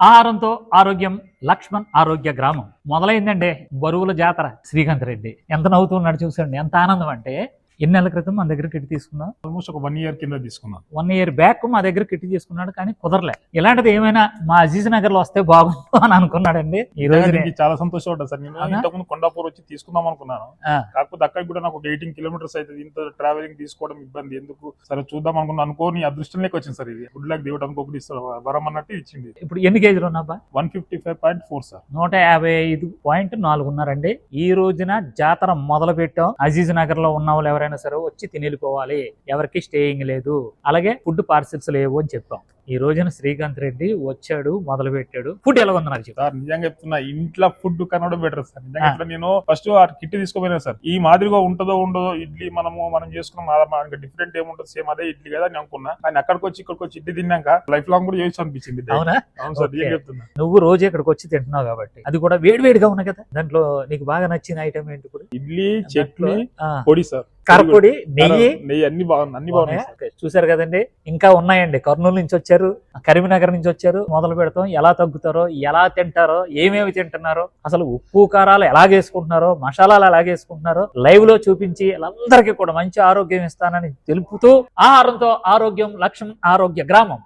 ఆహారంతో ఆరోగ్యం లక్ష్మణ్ ఆరోగ్య గ్రామం మొదలైందండి. బరువుల జాతర శ్రీకాంత్ రెడ్డి ఎంత నవ్వుతున్నాడు చూసండి. ఎంత ఆనందం అంటే ఎన్ని నెలల క్రితం మన దగ్గర కిట్ తీసుకున్నాం. ఆల్మోస్ట్ ఒక 1 ఇయర్ కింద తీసుకున్నాం. 1 ఇయర్ బ్యాక్ మా దగ్గర కిట్ తీసుకున్నాడు, కానీ కుదరలే. ఇలాంటిది ఏమైనా మా అజీజ్ నగర్ లో వస్తే బాగుండు అని అనుకున్నాడండి. ఈ రోజు చాలా సంతోషం ఉంటుంది సార్. నేను ఇంతకుముందు కొండాపూర్ వచ్చి తీసుకుందాం అనుకున్నాను, కాకపోతే అక్కడికి కూడా నాకు ఒక 18 కిలోమీటర్స్ అవుతుంది. ఇంత ట్రావెలింగ్ తీసుకోవడం ఇబ్బంది ఎందుకు, సరే చూద్దాం అనుకోని అదృష్టంలోకి వచ్చింది సార్. ఇది గుడ్ లక్ దేవుడు అనుకోకుండా ఇస్తారు, వరం అన్నట్టు ఇచ్చింది. ఇప్పుడు ఎన్ని కేజీలు ఉన్నాబా? 155.4 సార్. 155.4 ఉన్నారండి. ఈ రోజున జాతర మొదలు పెట్టాం. అజీజ్ నగర్ లో ఉన్న వాళ్ళు ఎవరైనా సరే వచ్చి తినేళ్ళిపోవాలి, ఎవరికి స్టేయింగ్ లేదు, అలాగే ఫుడ్ పార్సిల్స్ లేవు అని చెప్పాం. ఈ రోజున శ్రీకాంత్ రెడ్డి వచ్చాడు, మొదలు పెట్టాడు. ఫుడ్ ఎలా ఉంది నాకు సార్? నిజంగా చెప్తున్నా, ఇంట్లో ఫుడ్ కనడం బెటర్ సార్. నిజంగా నేను ఫస్ట్ ఆ కిట్ తీసుకోపోయినా సార్, ఈ మాదిరిగా ఉంటుందో ఉండదో ఇడ్లీ మనం చేసుకున్నాం, డిఫరెంట్ ఏముంటుంది, సేమ్ అదే ఇడ్లీ కదా అని అనుకున్నా. కానీ అక్కడికి వచ్చి ఇడ్లీ తిన్నాక లైఫ్ లాంగ్ కూడా చేసి అనిపించింది. అవునా? అవును సార్, నిజంగా చెప్తున్నా. నువ్వు రోజు ఇక్కడికి వచ్చి తింటున్నావు కాబట్టి, అది కూడా వేడివేడిగా ఉన్నాయి కదా. దాంట్లో నీకు బాగా నచ్చిన ఐటమ్ ఏంటి? ఇప్పుడు ఇడ్లీ, చట్నీ, పొడి సార్, కారపొడి, నెయ్యి అన్ని బాగున్నాయి. చూసారు కదండి. ఇంకా ఉన్నాయండి. కర్నూలు నుంచి వచ్చారు, కరీంనగర్ నుంచి వచ్చారు. మొదలు పెడతాం. ఎలా తగ్గుతారో, ఎలా తింటారో, ఏమేమి తింటున్నారో, అసలు ఉప్పు కారాలు ఎలాగేసుకుంటున్నారో, మసాలాలు ఎలాగేసుకుంటున్నారో లైవ్ లో చూపించి అందరికీ కూడా మంచి ఆరోగ్యం ఇస్తానని తెలుపుతూ, ఆహారంతో ఆరోగ్యం లక్ష్మణ్ ఆరోగ్య గ్రామం.